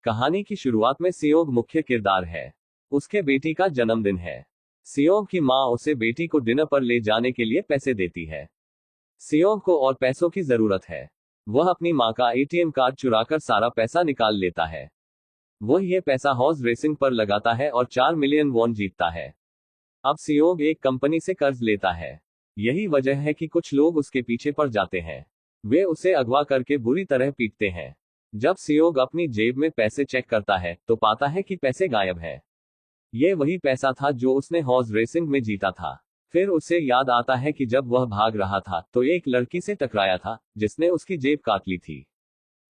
कहानी की शुरुआत में सियोग मुख्य किरदार है। उसके बेटी का जन्मदिन है। सियोग की माँ उसे बेटी को डिनर पर ले जाने के लिए पैसे देती है। सियोग को और पैसों की जरूरत है। वह अपनी माँ का एटीएम कार्ड चुराकर सारा पैसा निकाल लेता है। वह ये पैसा हॉर्स रेसिंग पर लगाता है और 4 मिलियन वॉन जीतता है। अब सियोग एक कंपनी से कर्ज लेता है। यही वजह है कि कुछ लोग उसके पीछे पड़ जाते हैं। वे उसे अगवा करके बुरी तरह पीटते हैं। जब सियोग अपनी जेब में पैसे चेक करता है तो पाता है कि पैसे गायब है। ये वही पैसा था जो उसने हॉर्स रेसिंग में जीता था। फिर उसे याद आता है कि जब वह भाग रहा था तो एक लड़की से टकराया था जिसने उसकी जेब काट ली थी।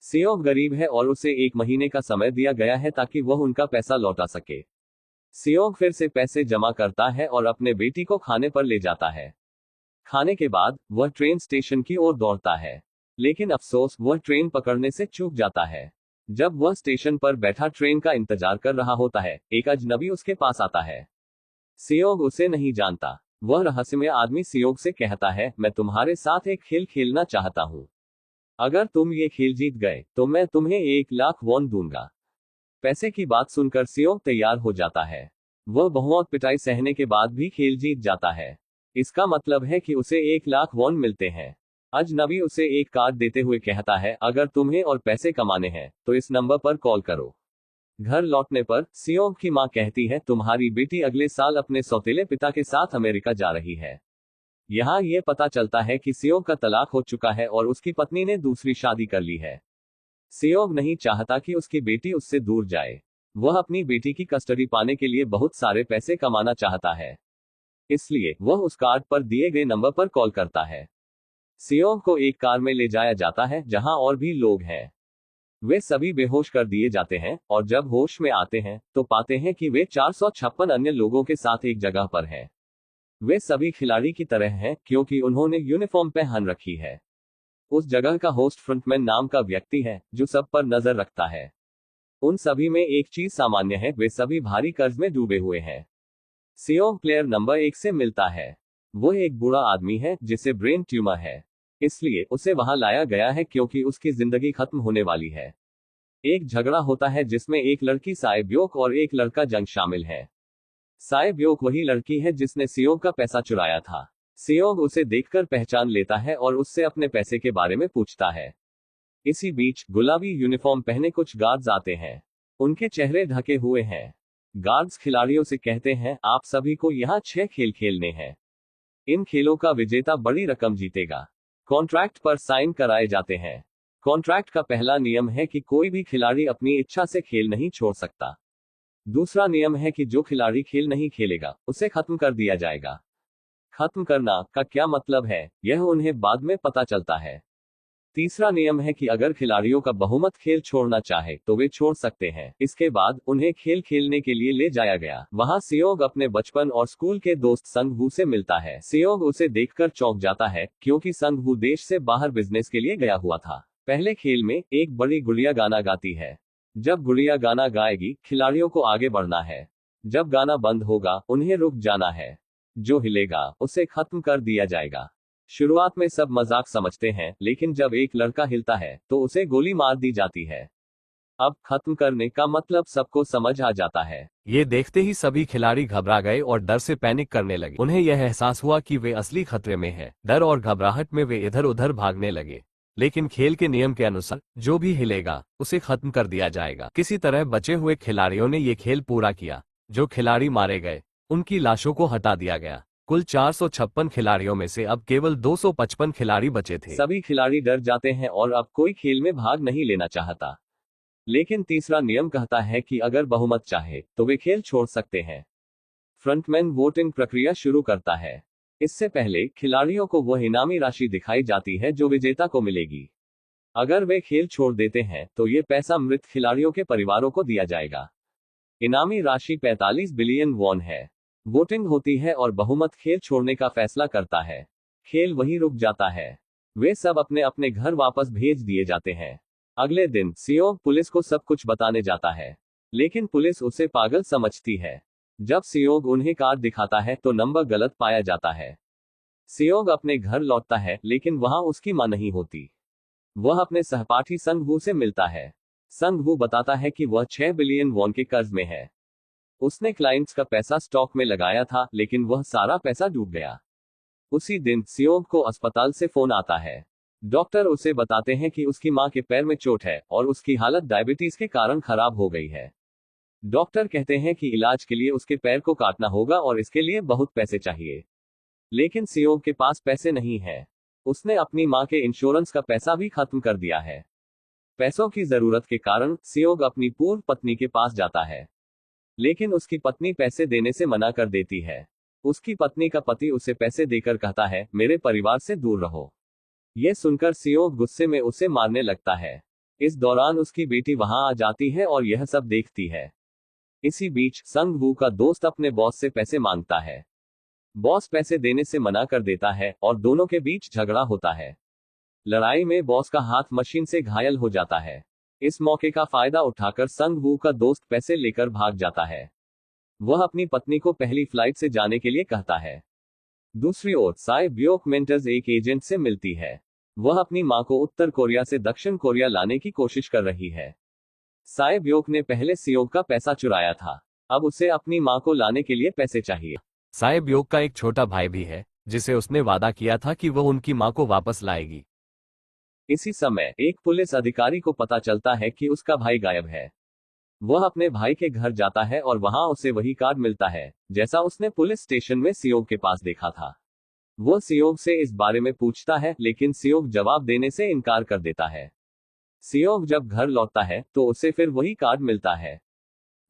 सियोग गरीब है और उसे 1 महीने का समय दिया गया है ताकि वह उनका पैसा लौटा सके। सियोग फिर से पैसे जमा करता है और अपने बेटी को खाने पर ले जाता है। खाने के बाद वह ट्रेन स्टेशन की ओर दौड़ता है, लेकिन अफसोस वह ट्रेन पकड़ने से चूक जाता है। जब वह स्टेशन पर बैठा ट्रेन का इंतजार कर रहा होता है, एक अजनबी उसके पास आता है। सियोग उसे नहीं जानता। वह रहस्यमय आदमी सियोग से कहता है, मैं तुम्हारे साथ एक खेल खेलना चाहता हूँ। अगर तुम ये खेल जीत गए तो मैं तुम्हें 1 लाख वॉन दूंगा। पैसे की बात सुनकर सियोग तैयार हो जाता है। वह बहुत पिटाई सहने के बाद भी खेल जीत जाता है। इसका मतलब है कि उसे 1 लाख वॉन मिलते हैं। अजनबी उसे एक कार्ड देते हुए कहता है, अगर तुम्हें और पैसे कमाने हैं तो इस नंबर पर कॉल करो। घर लौटने पर सियोग की मां कहती है, तुम्हारी बेटी अगले साल अपने सौतेले पिता के साथ अमेरिका जा रही है। यहाँ ये पता चलता है कि सियोग का तलाक हो चुका है और उसकी पत्नी ने दूसरी शादी कर ली है। सियोग नहीं चाहता कि उसकी बेटी उससे दूर जाए। वह अपनी बेटी की कस्टडी पाने के लिए बहुत सारे पैसे कमाना चाहता है। इसलिए वह उस कार्ड पर दिए गए नंबर पर कॉल करता है। सियोग को एक कार में ले जाया जाता है जहां और भी लोग हैं। वे सभी बेहोश कर दिए जाते हैं और जब होश में आते हैं तो पाते हैं कि वे 456 अन्य लोगों के साथ एक जगह पर हैं। वे सभी खिलाड़ी की तरह हैं क्योंकि उन्होंने यूनिफॉर्म पहन रखी है। उस जगह का होस्ट फ्रंटमैन नाम का व्यक्ति है जो सब पर नजर रखता है। उन सभी में एक चीज सामान्य है, वे सभी भारी कर्ज में डूबे हुए हैं। सियोग प्लेयर नंबर 1 से मिलता है। वह एक बूढ़ा आदमी है जिसे ब्रेन ट्यूमर है, इसलिए उसे वहां लाया गया है क्योंकि उसकी जिंदगी खत्म होने वाली है। एक झगड़ा होता है जिसमें एक लड़की साइब्योक और एक लड़का जंग शामिल है। साइब्योक वही लड़की है जिसने सियोग का पैसा चुराया था। सियोग उसे देखकर पहचान लेता है और उससे अपने पैसे के बारे में पूछता है। इसी बीच गुलाबी यूनिफॉर्म पहने कुछ गार्ड्स आते हैं। उनके चेहरे ढके हुए हैं। गार्ड्स खिलाड़ियों से कहते हैं, आप सभी को यहाँ 6 खेल खेलने हैं। इन खेलों का विजेता बड़ी रकम जीतेगा। कॉन्ट्रैक्ट पर साइन कराए जाते हैं। कॉन्ट्रैक्ट का पहला नियम है कि कोई भी खिलाड़ी अपनी इच्छा से खेल नहीं छोड़ सकता। दूसरा नियम है कि जो खिलाड़ी खेल नहीं खेलेगा उसे खत्म कर दिया जाएगा। खत्म करना का क्या मतलब है, यह उन्हें बाद में पता चलता है। तीसरा नियम है कि अगर खिलाड़ियों का बहुमत खेल छोड़ना चाहे तो वे छोड़ सकते हैं। इसके बाद उन्हें खेल खेलने के लिए ले जाया गया। वहां सियोग अपने बचपन और स्कूल के दोस्त संगवू से मिलता है। सियोग उसे देखकर चौंक जाता है क्योंकि संगवू देश से बाहर बिजनेस के लिए गया हुआ था। पहले खेल में एक बड़ी गुड़िया गाना गाती है। जब गुड़िया गाना गाएगी खिलाड़ियों को आगे बढ़ना है। जब गाना बंद होगा उन्हें रुक जाना है। जो हिलेगा उसे खत्म कर दिया जाएगा। शुरुआत में सब मजाक समझते हैं, लेकिन जब एक लड़का हिलता है तो उसे गोली मार दी जाती है। अब खत्म करने का मतलब सबको समझ आ जाता है। ये देखते ही सभी खिलाड़ी घबरा गए और डर से पैनिक करने लगे। उन्हें यह एहसास हुआ कि वे असली खतरे में हैं। डर और घबराहट में वे इधर उधर भागने लगे। लेकिन खेल के नियम के अनुसार जो भी हिलेगा उसे खत्म कर दिया जाएगा। किसी तरह बचे हुए खिलाड़ियों ने ये खेल पूरा किया। जो खिलाड़ी मारे गए उनकी लाशों को हटा दिया गया। कुल 456 खिलाड़ियों में से अब केवल 255 खिलाड़ी बचे थे। सभी खिलाड़ी डर जाते हैं और अब कोई खेल में भाग नहीं लेना चाहता। लेकिन तीसरा नियम कहता है कि अगर बहुमत चाहे तो वे खेल छोड़ सकते हैं। फ्रंटमैन वोटिंग प्रक्रिया शुरू करता है। इससे पहले खिलाड़ियों को वह इनामी राशि दिखाई जाती है जो विजेता को मिलेगी। अगर वे खेल छोड़ देते हैं तो ये पैसा मृत खिलाड़ियों के परिवारों को दिया जाएगा। इनामी राशि 45 बिलियन वॉन है। वोटिंग होती है और बहुमत खेल छोड़ने का फैसला करता है। खेल वहीं रुक जाता है। वे सब अपने अपने घर वापस भेज दिए जाते हैं। अगले दिन सियोग पुलिस को सब कुछ बताने जाता है, लेकिन पुलिस उसे पागल समझती है। जब सियोग उन्हें कार्ड दिखाता है तो नंबर गलत पाया जाता है। सियोग अपने घर लौटता है लेकिन वहां उसकी मां नहीं होती। वह अपने सहपाठी संगवू से मिलता है। संग वू बताता है कि वह 6 बिलियन वॉन के कर्ज में है। उसने क्लाइंट्स का पैसा स्टॉक में लगाया था, लेकिन वह सारा पैसा डूब गया। उसी दिन सियोग को अस्पताल से फोन आता है। डॉक्टर उसे बताते हैं कि उसकी मां के पैर में चोट है और उसकी हालत डायबिटीज के कारण खराब हो गई है। डॉक्टर कहते हैं कि इलाज के लिए उसके पैर को काटना होगा और इसके लिए बहुत पैसे चाहिए। लेकिन सियोग के पास पैसे नहीं है। उसने अपनी मां के इंश्योरेंस का पैसा भी खत्म कर दिया है। पैसों की जरूरत के कारण सियोग अपनी पूर्व पत्नी के पास जाता है, लेकिन उसकी पत्नी पैसे देने से मना कर देती है। उसकी पत्नी का पति उसे पैसे देकर कहता है, मेरे परिवार से दूर रहो। यह सुनकर सियोग गुस्से में उसे मारने लगता है। इस दौरान उसकी बेटी वहां आ जाती है और यह सब देखती है। इसी बीच संग वू का दोस्त अपने बॉस से पैसे मांगता है। बॉस पैसे देने से मना कर देता है और दोनों के बीच झगड़ा होता है। लड़ाई में बॉस का हाथ मशीन से घायल हो जाता है। इस मौके का फायदा उठाकर संग वू का दोस्त पैसे लेकर भाग जाता है। वह अपनी पत्नी को पहली फ्लाइट से जाने के लिए कहता है। दूसरी ओर साय ब्योक मेंटर्स एक एजेंट से मिलती है। वह अपनी मां को उत्तर कोरिया से दक्षिण कोरिया लाने की कोशिश कर रही है। साय ब्योक ने पहले सियोग का पैसा चुराया था, अब उसे अपनी मां को लाने के लिए पैसे चाहिए। साय ब्योक का एक छोटा भाई भी है, जिसे उसने वादा किया था कि वह उनकी मां को वापस लाएगी। इसी समय एक पुलिस अधिकारी को पता चलता है कि उसका भाई गायब है। वह अपने भाई के घर जाता है और वहां उसे वही कार्ड मिलता है जैसा उसने पुलिस स्टेशन में सियोग के पास देखा था। वह सियोग से इस बारे में पूछता है, लेकिन सियोग जवाब देने से इनकार कर देता है। सियोग जब घर लौटता है तो उसे फिर वही कार्ड मिलता है।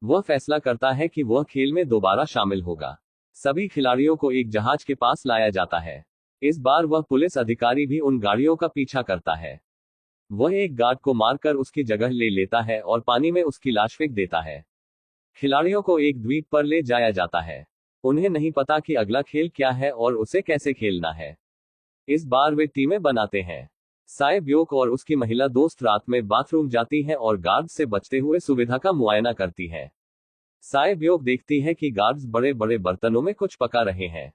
वह फैसला करता है कि वह खेल में दोबारा शामिल होगा। सभी खिलाड़ियों को एक जहाज के पास लाया जाता है। इस बार वह पुलिस अधिकारी भी उन गाड़ियों का पीछा करता है। वह एक गार्ड को मारकर उसकी जगह ले लेता है और पानी में उसकी लाश फेंक देता है। खिलाड़ियों को एक द्वीप पर ले जाया जाता है। उन्हें नहीं पता कि अगला खेल क्या है और उसे कैसे खेलना है। इस बार वे टीमें बनाते हैं। साय ब्योक और उसकी महिला दोस्त रात में बाथरूम जाती है और गार्ड्स से बचते हुए सुविधा का मुआयना करती है। साय ब्योक देखती है कि गार्ड्स बड़े बड़े बर्तनों में कुछ पका रहे हैं।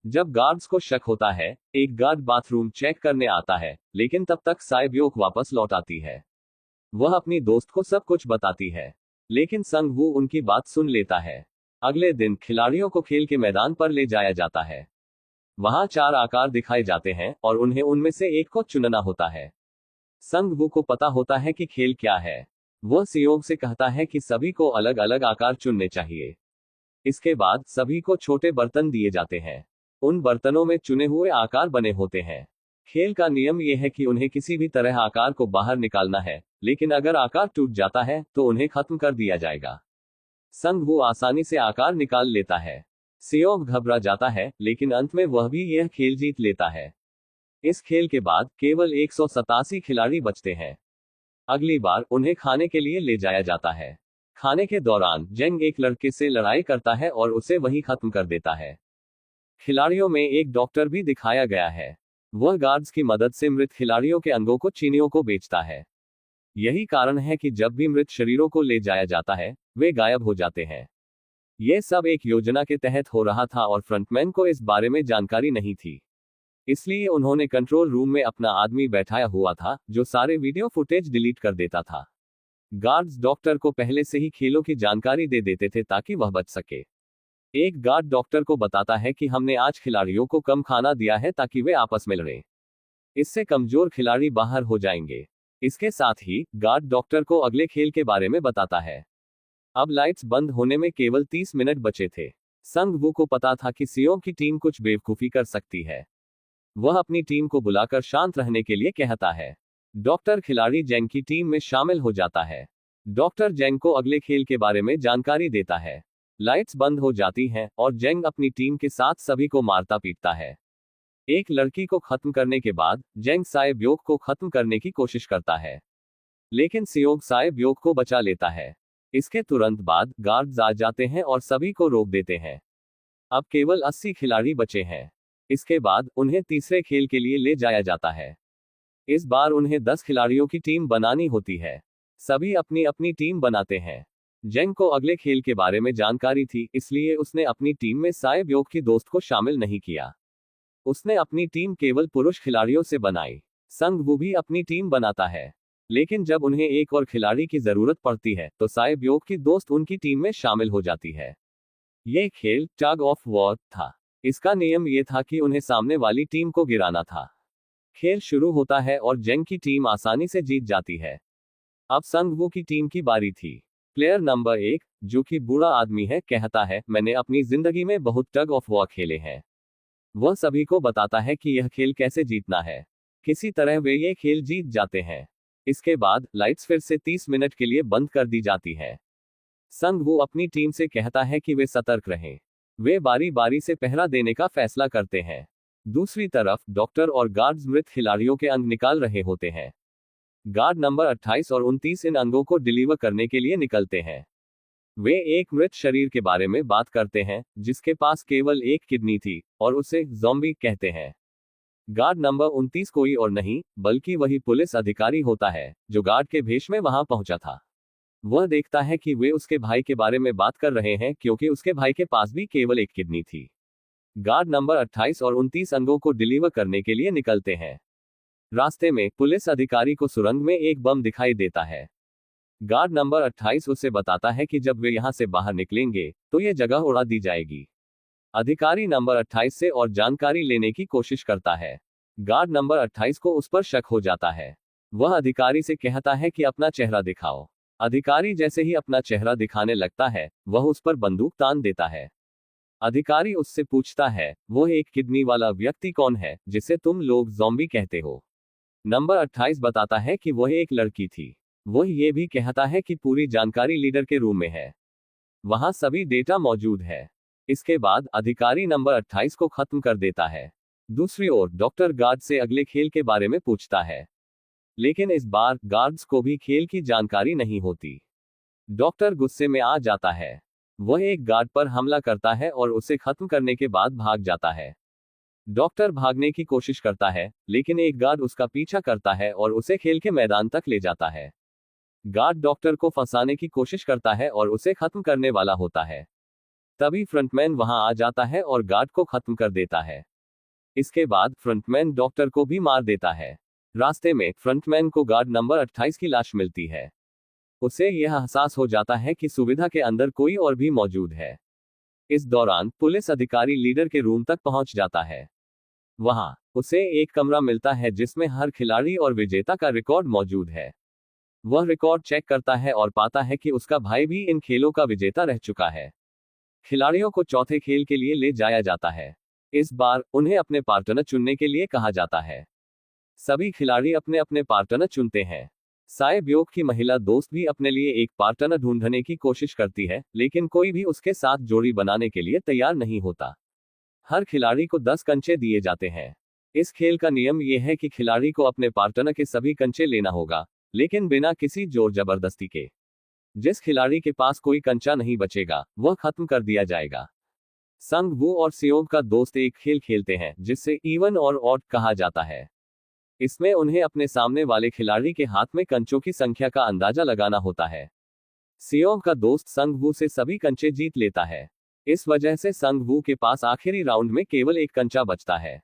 जब गार्ड्स को शक होता है, एक गार्ड बाथरूम चेक करने आता है, लेकिन तब तक साय ब्योक वापस लौट आती है। वह अपनी दोस्त को सब कुछ बताती है, लेकिन संग वू उनकी बात सुन लेता है। अगले दिन खिलाड़ियों को खेल के मैदान पर ले जाया जाता है। वहां 4 आकार दिखाए जाते हैं और उन्हें उनमें से एक को चुनना होता है। संग वू को पता होता है कि खेल क्या है। वह सियोग से कहता है कि सभी को अलग अलग आकार चुनने चाहिए। इसके बाद सभी को छोटे बर्तन दिए जाते हैं। उन बर्तनों में चुने हुए आकार बने होते हैं। खेल का नियम यह है कि उन्हें किसी भी तरह आकार को बाहर निकालना है, लेकिन अगर आकार टूट जाता है तो उन्हें खत्म कर दिया जाएगा। संग वू आसानी से आकार निकाल लेता है। सियोग घबरा जाता है, लेकिन अंत में वह भी यह खेल जीत लेता है। इस खेल के बाद केवल 187 खिलाड़ी बचते हैं। अगली बार उन्हें खाने के लिए ले जाया जाता है। खाने के दौरान जेंग एक लड़के से लड़ाई करता है और उसे वहीं खत्म कर देता है। खिलाड़ियों में एक डॉक्टर भी दिखाया गया है। वह गार्ड्स की मदद से मृत खिलाड़ियों के अंगों को चीनियों को बेचता है। यही कारण है कि जब भी मृत शरीरों को ले जाया जाता है, वे गायब हो जाते हैं। यह सब एक योजना के तहत हो रहा था और फ्रंटमैन को इस बारे में जानकारी नहीं थी। इसलिए उन्होंने कंट्रोल रूम में अपना आदमी बैठाया हुआ था, जो सारे वीडियो फुटेज डिलीट कर देता था। गार्ड्स डॉक्टर को पहले से ही खेलों की जानकारी दे देते थे ताकि वह बच सके। एक गार्ड डॉक्टर को बताता है कि हमने आज खिलाड़ियों को कम खाना दिया है ताकि वे आपस में लड़ें। इससे कमजोर खिलाड़ी बाहर हो जाएंगे। इसके साथ ही गार्ड डॉक्टर को अगले खेल के बारे में बताता है। अब लाइट्स बंद होने में केवल 30 मिनट बचे थे। संग वू को पता था कि सियोग की टीम कुछ बेवकूफी कर सकती है। वह अपनी टीम को बुलाकर शांत रहने के लिए कहता है। डॉक्टर खिलाड़ी जेंग की टीम में शामिल हो जाता है। डॉक्टर जेंग को अगले खेल के बारे में जानकारी देता है। लाइट्स बंद हो जाती हैं और जेंग अपनी टीम के साथ सभी को मारता पीटता है। एक लड़की को खत्म करने के बाद जेंग साय ब्योक को खत्म करने की कोशिश करता है, लेकिन सियोग साय ब्योक को बचा लेता है। इसके तुरंत बाद गार्ड्स आ जाते हैं और सभी को रोक देते हैं। अब केवल 80 खिलाड़ी बचे हैं। इसके बाद उन्हें तीसरे खेल के लिए ले जाया जाता है। इस बार उन्हें 10 खिलाड़ियों की टीम बनानी होती है। सभी अपनी अपनी टीम बनाते हैं। जेंग को अगले खेल के बारे में जानकारी थी, इसलिए उसने अपनी टीम में साय ब्योक की दोस्त को शामिल नहीं किया। उसने अपनी टीम केवल पुरुष खिलाड़ियों से बनाई। संग वू भी अपनी टीम बनाता है, लेकिन जब उन्हें एक और खिलाड़ी की जरूरत पड़ती है तो सायब्योक की दोस्त उनकी टीम में शामिल हो जाती है। ये खेल टग ऑफ वॉर था। इसका नियम ये था कि उन्हें सामने वाली टीम को गिराना था। खेल शुरू होता है और जेंग की टीम आसानी से जीत जाती है। अब संगवू की टीम की बारी थी। प्लेयर नंबर 1, जो कि बूढ़ा आदमी है, कहता है, मैंने अपनी जिंदगी में बहुत टग ऑफ वॉर खेले हैं। वह सभी को बताता है कि यह खेल कैसे जीतना है। किसी तरह वे ये खेल जीत जाते हैं। इसके बाद लाइट्स फिर से 30 मिनट के लिए बंद कर दी जाती है। संगवू अपनी टीम से कहता है कि वे सतर्क रहें। वे बारी बारी से पहरा देने का फैसला करते हैं। दूसरी तरफ डॉक्टर और गार्ड्स मृत खिलाड़ियों के अंग निकाल रहे होते हैं। गार्ड नंबर 28 और 29 इन अंगों को डिलीवर करने के लिए निकलते हैं। वे एक मृत शरीर के बारे में बात करते हैं जिसके पास केवल एक किडनी थी और उसे ज़ॉम्बी कहते हैं। गार्ड नंबर 29 कोई और नहीं बल्कि वही पुलिस अधिकारी होता है जो गार्ड के भेष में वहां पहुंचा था। वह देखता है कि वे उसके भाई के बारे में बात कर रहे हैं क्योंकि उसके भाई के पास भी केवल एक किडनी थी। गार्ड नंबर 28 और 29 अंगों को डिलीवर करने के लिए निकलते हैं। रास्ते में पुलिस अधिकारी को सुरंग में एक बम दिखाई देता है। गार्ड नंबर 28 उसे बताता है कि जब वे यहां से बाहर निकलेंगे तो यह जगह उड़ा दी जाएगी। अधिकारी नंबर 28 से और जानकारी लेने की कोशिश करता है। गार्ड नंबर 28 को उस पर शक हो जाता है। वह अधिकारी से कहता है कि अपना चेहरा दिखाओ। अधिकारी जैसे ही अपना चेहरा दिखाने लगता है वह उस पर बंदूक तान देता है। अधिकारी उससे पूछता है, वह एक किडनी वाला व्यक्ति कौन है जिसे तुम लोग ज़ॉम्बी कहते हो? नंबर 28 बताता है कि वह एक लड़की थी। वह ये भी कहता है कि पूरी जानकारी लीडर के रूम में है। वहां सभी डेटा मौजूद है। इसके बाद अधिकारी नंबर 28 को खत्म कर देता है। दूसरी ओर डॉक्टर गार्ड से अगले खेल के बारे में पूछता है, लेकिन इस बार गार्ड्स को भी खेल की जानकारी नहीं होती। डॉक्टर गुस्से में आ जाता है। वह एक गार्ड पर हमला करता है और उसे खत्म करने के बाद भाग जाता है। डॉक्टर भागने की कोशिश करता है लेकिन एक गार्ड उसका पीछा करता है और उसे खेल के मैदान तक ले जाता है। गार्ड डॉक्टर को फंसाने की कोशिश करता है और उसे खत्म करने वाला होता है। तभी फ्रंटमैन वहां आ जाता है और गार्ड को खत्म कर देता है। इसके बाद फ्रंटमैन डॉक्टर को भी मार देता है। रास्ते में फ्रंटमैन को गार्ड नंबर 28 की लाश मिलती है। उसे यह एहसास हो जाता है कि सुविधा के अंदर कोई और भी मौजूद है। इस दौरान पुलिस अधिकारी लीडर के रूम तक पहुंच जाता है। वहां उसे एक कमरा मिलता है जिसमें हर खिलाड़ी और विजेता का रिकॉर्ड मौजूद है। वह रिकॉर्ड चेक करता है और पाता है कि उसका भाई भी इन खेलों का विजेता रह चुका है। खिलाड़ियों को चौथे खेल के लिए ले जाया जाता है। इस बार उन्हें अपने पार्टनर चुनने के लिए कहा जाता है। सभी खिलाड़ी अपने अपने पार्टनर चुनते हैं। सायब्योक की महिला दोस्त भी अपने लिए एक पार्टनर ढूंढने की कोशिश करती है लेकिन कोई भी उसके साथ जोड़ी बनाने के लिए तैयार नहीं होता। हर खिलाड़ी को 10 कंचे दिए जाते हैं। इस खेल का नियम यह है कि खिलाड़ी को अपने पार्टनर के सभी कंचे लेना होगा, लेकिन बिना किसी जोर जबरदस्ती के। जिस खिलाड़ी के पास कोई कंचा नहीं बचेगा वह खत्म कर दिया जाएगा। संगवू और सियोग का दोस्त एक खेल खेलते हैं जिससे इवन और ऑड कहा जाता है। इसमें उन्हें अपने सामने वाले खिलाड़ी के हाथ में कंचों की संख्या का अंदाजा लगाना होता है। सियोग का दोस्त संगवू से सभी कंचे जीत लेता है। इस वजह से संगवू के पास आखिरी राउंड में केवल एक कंचा बचता है।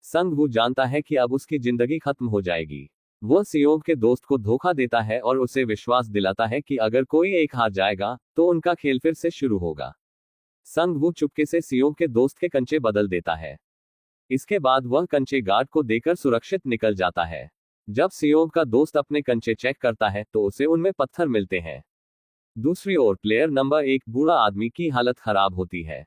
संगवू जानता है कि अब उसकी जिंदगी खत्म हो जाएगी। वह सियोग के दोस्त को धोखा देता है और उसे विश्वास दिलाता है कि अगर कोई एक हार जाएगा तो उनका खेल फिर से शुरू होगा। संगवू चुपके से सियोग के दोस्त के कंचे बदल देता है। इसके बाद वह कंचे गार्ड को देकर सुरक्षित निकल जाता है। जब सियोग का दोस्त अपने कंचे चेक करता है तो उसे उनमें पत्थर मिलते हैं। दूसरी ओर प्लेयर नंबर 1 बूढ़ा आदमी की हालत खराब होती है।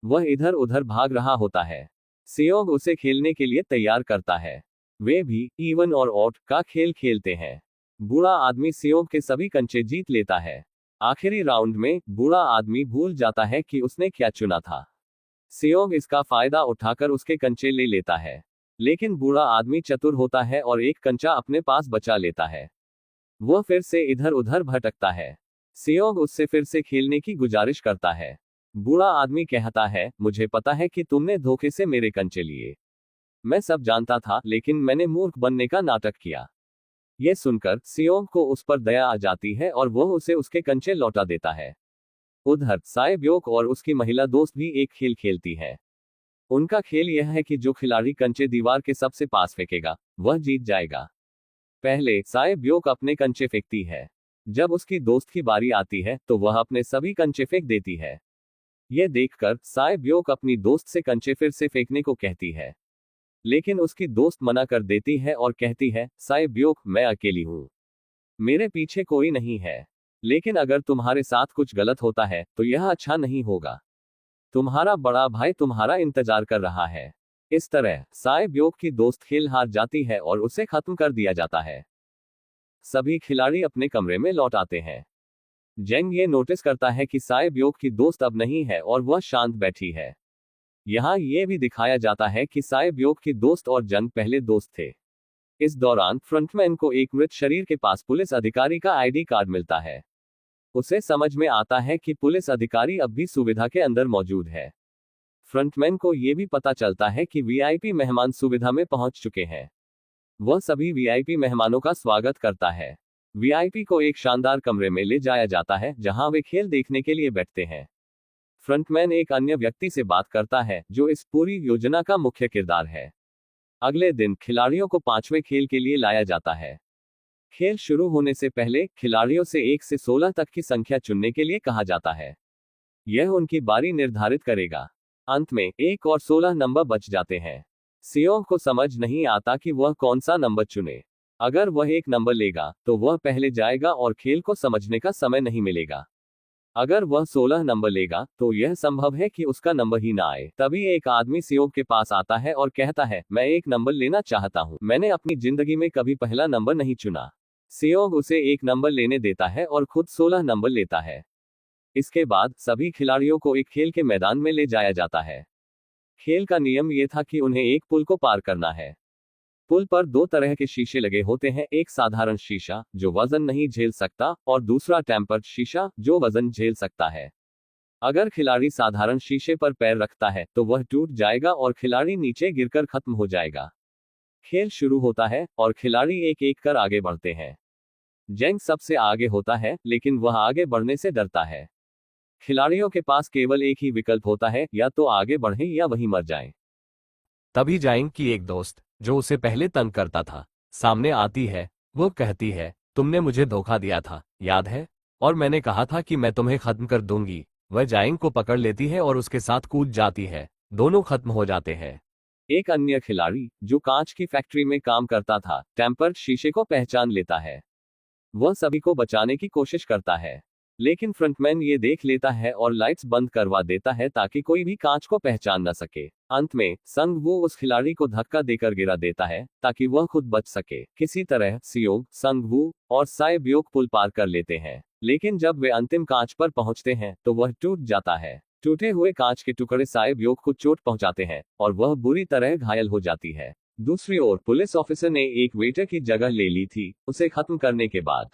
वह इधर उधर भाग रहा होता है। सियोग उसे खेलने के लिए तैयार करता है। वे भी इवन और ऑड का खेल खेलते हैं। बूढ़ा आदमी सियोग के सभी कंचे जीत लेता है। आखिरी राउंड में बूढ़ा आदमी भूल जाता है कि उसने क्या चुना था। सियोग इसका फायदा उठाकर उसके कंचे ले लेता है, लेकिन बूढ़ा आदमी चतुर होता है और एक कंचा अपने पास बचा लेता है। वह फिर से इधर उधर भटकता है। सियोग उससे फिर से खेलने की गुजारिश करता है। बूढ़ा आदमी कहता है, मुझे पता है कि तुमने धोखे से मेरे कंचे लिए। मैं सब जानता था लेकिन मैंने मूर्ख बनने का नाटक किया। यह सुनकर सियोग को उस पर दया आ जाती है और वह उसे उसके कंचे लौटा देता है। उधर सायब्योक और उसकी महिला दोस्त भी एक खेल खेलती है। उनका खेल यह है कि जो खिलाड़ी कंचे दीवार के सबसे पास फेंकेगा वह जीत जाएगा। पहले साए ब्योक अपने कंचे फेंकती है। जब उसकी दोस्त की बारी आती है तो वह अपने सभी कंचे फेंक देती है। यह देखकर साए ब्योक अपनी दोस्त से कंचे फिर से फेंकने को कहती है, लेकिन उसकी दोस्त मना कर देती है और कहती है, साए ब्योक, मैं अकेली हूं, मेरे पीछे कोई नहीं है। लेकिन अगर तुम्हारे साथ कुछ गलत होता है तो यह अच्छा नहीं होगा। तुम्हारा बड़ा भाई तुम्हारा इंतजार कर रहा है। इस तरह साए ब्योक की दोस्त खेल हार जाती है और उसे खत्म कर दिया जाता है। सभी खिलाड़ी अपने कमरे में लौट आते हैं। जेंग ये नोटिस करता है कि साए ब्योक की दोस्त अब नहीं है और वह शांत बैठी है। यहाँ ये भी दिखाया जाता है कि साए ब्योक की दोस्त और जंग पहले दोस्त थे। इस दौरान फ्रंटमैन को एक मृत शरीर के पास पुलिस अधिकारी का आईडी कार्ड मिलता है। उसे समझ में आता है कि पुलिस अधिकारी अब भी सुविधा के अंदर मौजूद है। फ्रंटमैन को यह भी पता चलता है कि वीआईपी मेहमान सुविधा में पहुंच चुके हैं। वह सभी वीआईपी मेहमानों का स्वागत करता है। वीआईपी को एक शानदार कमरे में ले जाया जाता है जहां वे खेल देखने के लिए बैठते हैं। फ्रंटमैन एक अन्य व्यक्ति से बात करता है जो इस पूरी योजना का मुख्य किरदार है। अगले दिन खिलाड़ियों को 5वें खेल के लिए लाया जाता है। खेल शुरू होने से पहले खिलाड़ियों से 1 से 16 तक की संख्या चुनने के लिए कहा जाता है। यह उनकी बारी निर्धारित करेगा। अंत में 1 और 16 नंबर बच जाते हैं। सियोंग को समझ नहीं आता कि वह कौन सा नंबर चुने। अगर वह 1 नंबर लेगा तो वह पहले जाएगा और खेल को समझने का समय नहीं मिलेगा। अगर वह 16 नंबर लेगा तो यह संभव है कि उसका नंबर ही ना आए। तभी एक आदमी सियोंग के पास आता है और कहता है, मैं 1 नंबर लेना चाहता हूं, मैंने अपनी जिंदगी में कभी पहला नंबर नहीं चुना। सियोंग उसे 1 नंबर लेने देता है और खुद 16 नंबर लेता है। इसके बाद सभी खिलाड़ियों को एक खेल के मैदान में ले जाया जाता है। खेल का नियम यह था कि उन्हें एक पुल को पार करना है। पुल पर 2 तरह के शीशे लगे होते हैं, एक साधारण शीशा जो वजन नहीं झेल सकता और दूसरा टेम्पर्ड शीशा जो वजन झेल सकता है। अगर खिलाड़ी साधारण शीशे पर पैर रखता है तो वह टूट जाएगा और खिलाड़ी नीचे गिरकर खत्म हो जाएगा। खेल शुरू होता है और खिलाड़ी एक एक कर आगे बढ़ते हैं। जेंग सबसे आगे होता है लेकिन वह आगे बढ़ने से डरता है। खिलाड़ियों के पास केवल एक ही विकल्प होता है, या तो आगे बढ़ें या वहीं मर जाएं। तभी जाइंग की एक दोस्त जो उसे पहले तंग करता था सामने आती है। वो कहती है, तुमने मुझे धोखा दिया था, याद है? और मैंने कहा था कि मैं तुम्हें खत्म कर दूंगी। वह जाइंग को पकड़ लेती है और उसके साथ कूद जाती है। दोनों खत्म हो जाते हैं। एक अन्य खिलाड़ी जो कांच की फैक्ट्री में काम करता था टेम्पर्ड शीशे को पहचान लेता है। वह सभी को बचाने की कोशिश करता है, लेकिन फ्रंटमैन ये देख लेता है और लाइट्स बंद करवा देता है ताकि कोई भी कांच को पहचान न सके। अंत में संग वू उस खिलाड़ी को धक्का देकर गिरा देता है ताकि वह खुद बच सके। किसी तरह सियोंग, संग वू और साए ब्योक पुल पार कर लेते हैं, लेकिन जब वे अंतिम कांच पर पहुंचते हैं तो वह टूट जाता है। टूटे हुए कांच के टुकड़े साए ब्योक को चोट पहुंचाते हैं और वह बुरी तरह घायल हो जाती है। दूसरी ओर पुलिस ऑफिसर ने एक वेटर की जगह ले ली थी। उसे खत्म करने के बाद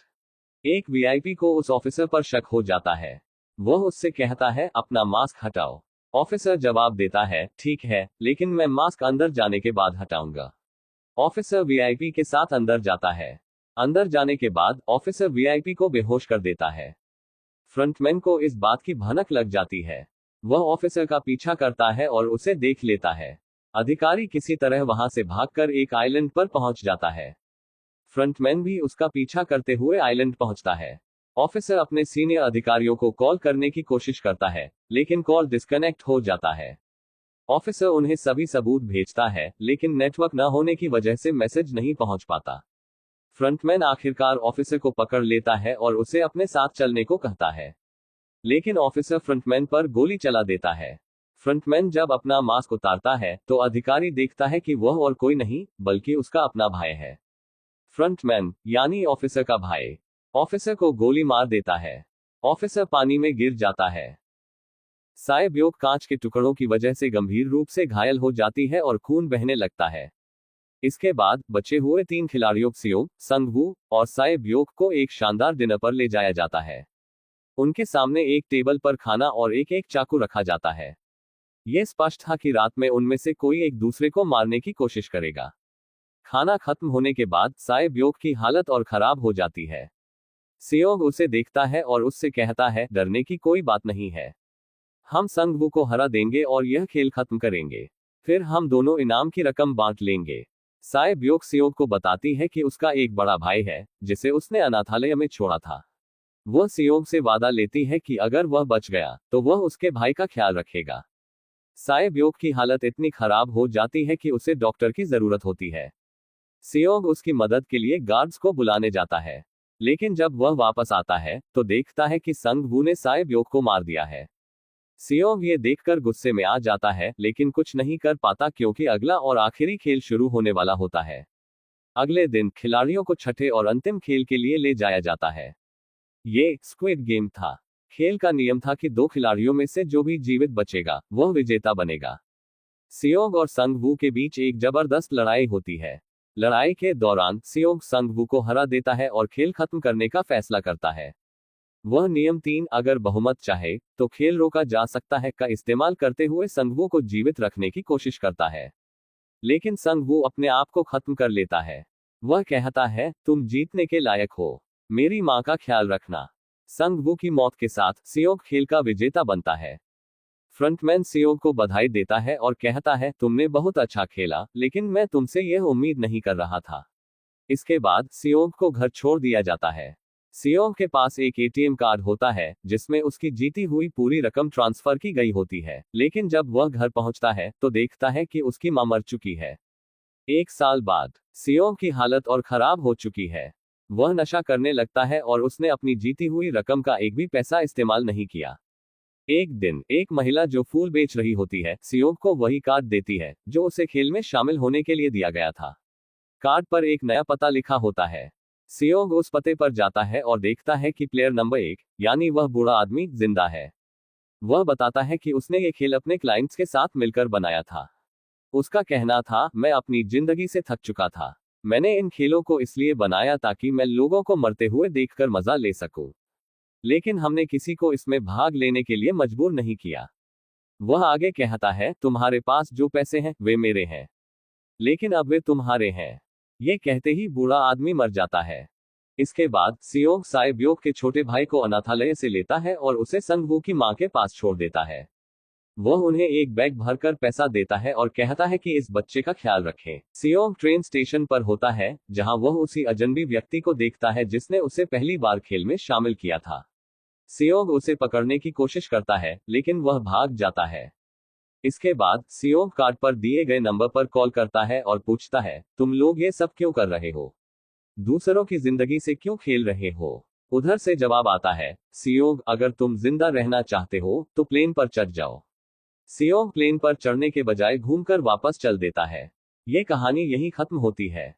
एक वीआईपी को उस ऑफिसर पर शक हो जाता है। वह उससे कहता है, अपना मास्क हटाओ। ऑफिसर जवाब देता है, ठीक है, लेकिन मैं मास्क अंदर जाने के बाद हटाऊंगा। ऑफिसर वीआईपी के साथ अंदर जाता है। अंदर जाने के बाद ऑफिसर वीआईपी को बेहोश कर देता है। फ्रंटमैन को इस बात की भनक लग जाती है। वह ऑफिसर का पीछा करता है और उसे देख लेता है। अधिकारी किसी तरह वहां से भागकर एक आइलैंड पर पहुंच जाता है। फ्रंटमैन भी उसका पीछा करते हुए आइलैंड पहुंचता है। ऑफिसर अपने सीनियर अधिकारियों को कॉल करने की कोशिश करता है, लेकिन कॉल डिस्कनेक्ट हो जाता है। ऑफिसर उन्हें सभी सबूत भेजता है, लेकिन नेटवर्क न होने की वजह से मैसेज नहीं पहुंच पाता। फ्रंटमैन आखिरकार ऑफिसर को पकड़ लेता है और उसे अपने साथ चलने को कहता है, लेकिन ऑफिसर फ्रंटमैन पर गोली चला देता है। फ्रंटमैन जब अपना मास्क उतारता है तो अधिकारी देखता है कि वह और कोई नहीं बल्कि उसका अपना भाई है। फ्रंटमैन यानी ऑफिसर का भाई ऑफिसर को गोली मार देता है। ऑफिसर पानी में गिर जाता है। साए ब्योक कांच के टुकड़ों की वजह से गंभीर रूप से घायल हो जाती है और खून बहने लगता है। इसके बाद बचे हुए 3 खिलाड़ियों सियोंग, संग वू और साए ब्योक को एक शानदार डिनर पर ले जाया जाता है। उनके सामने एक टेबल पर खाना और एक एक चाकू रखा जाता है। यह स्पष्ट था कि रात में उनमें से कोई एक दूसरे को मारने की कोशिश करेगा। खाना खत्म होने के बाद साए ब्योक की हालत और खराब हो जाती है। सियोंग उसे देखता है और उससे कहता है, डरने की कोई बात नहीं है। हम संग वू को हरा देंगे और यह खेल खत्म करेंगे। फिर हम दोनों इनाम की रकम बांट लेंगे। साय ब्योक सियोग को बताती है कि उसका एक बड़ा भाई है जिसे उसने अनाथालय में छोड़ा था। वह सियोग से वादा लेती है कि अगर वह बच गया तो वह उसके भाई का ख्याल रखेगा। साय ब्योक की हालत इतनी खराब हो जाती है कि उसे डॉक्टर की जरूरत होती है। सियोग उसकी मदद के लिए गार्ड्स को बुलाने जाता है, लेकिन जब वह वापस आता है तो देखता है कि संग वू ने साय ब्योक को मार दिया है। सियोग ये देखकर गुस्से में आ जाता है, लेकिन कुछ नहीं कर पाता क्योंकि अगला और आखिरी खेल शुरू होने वाला होता है। अगले दिन खिलाड़ियों को छठे और अंतिम खेल के लिए ले जाया जाता है। ये स्क्विड गेम था। खेल का नियम था कि 2 खिलाड़ियों में से जो भी जीवित बचेगा वह विजेता बनेगा। सियोग और संग वू के बीच एक जबरदस्त लड़ाई होती है। लड़ाई के दौरान सियोग संग वू को हरा देता है और खेल खत्म करने का फैसला करता है। वह नियम 3 अगर बहुमत चाहे तो खेल रोका जा सकता है का इस्तेमाल करते हुए संग वू को जीवित रखने की कोशिश करता है, लेकिन संग वू अपने आप को खत्म कर लेता है। वह कहता है, तुम जीतने के लायक हो, मेरी मां का ख्याल रखना। संग वू की मौत के साथ सियोग खेल का विजेता बनता है। फ्रंटमैन सियोग को बधाई देता है और कहता है, तुमने बहुत अच्छा खेला, लेकिन मैं तुमसे यह उम्मीद नहीं कर रहा था। इसके बाद सियोग को घर छोड़ दिया जाता है। सियोग के पास एक एटीएम कार्ड होता है जिसमें उसकी जीती हुई पूरी रकम ट्रांसफर की गई होती है, लेकिन जब वह घर पहुंचता है तो देखता है कि उसकी मां मर चुकी है। 1 साल बाद सियोग की हालत और खराब हो चुकी है। वह नशा करने लगता है और उसने अपनी जीती हुई रकम का एक भी पैसा इस्तेमाल नहीं किया। एक दिन एक महिला जो फूल बेच रही होती है सियोग को वही कार्ड देती है जो उसे खेल में शामिल होने के लिए दिया गया था। कार्ड पर एक नया पता लिखा होता है। सियोग उस पते पर जाता है और देखता है कि प्लेयर नंबर 1 यानी वह बूढ़ा आदमी जिंदा है। वह बताता है कि उसने ये खेल अपने क्लाइंट्स के साथ मिलकर बनाया था। उसका कहना था, मैं अपनी जिंदगी से थक चुका था। मैंने इन खेलों को इसलिए बनाया ताकि मैं लोगों को मरते हुए देखकर मजा ले सकूं, लेकिन हमने किसी को इसमें भाग लेने के लिए मजबूर नहीं किया। वह आगे कहता है, तुम्हारे पास जो पैसे हैं वे मेरे हैं, लेकिन अब वे तुम्हारे हैं। ये कहते ही बूढ़ा आदमी मर जाता है। इसके बाद सियोग साय ब्योक के छोटे भाई को अनाथालय से लेता है और उसे संग वू की मां के पास छोड़ देता है। वह उन्हें एक बैग भरकर पैसा देता है और कहता है कि इस बच्चे का ख्याल रखें। सियोग ट्रेन स्टेशन पर होता है जहां वह उसी अजनबी व्यक्ति को देखता है जिसने उसे पहली बार खेल में शामिल किया था। सियोग उसे पकड़ने की कोशिश करता है, लेकिन वह भाग जाता है। इसके बाद सियोग कार्ड पर दिए गए नंबर पर कॉल करता है और पूछता है, तुम लोग ये सब क्यों कर रहे हो? दूसरों की जिंदगी से क्यों खेल रहे हो? उधर से जवाब आता है, सियोग, अगर तुम जिंदा रहना चाहते हो तो प्लेन पर चढ़ जाओ। सियोग प्लेन पर चढ़ने के बजाय घूमकर वापस चल देता है। ये कहानी यहीं खत्म होती है।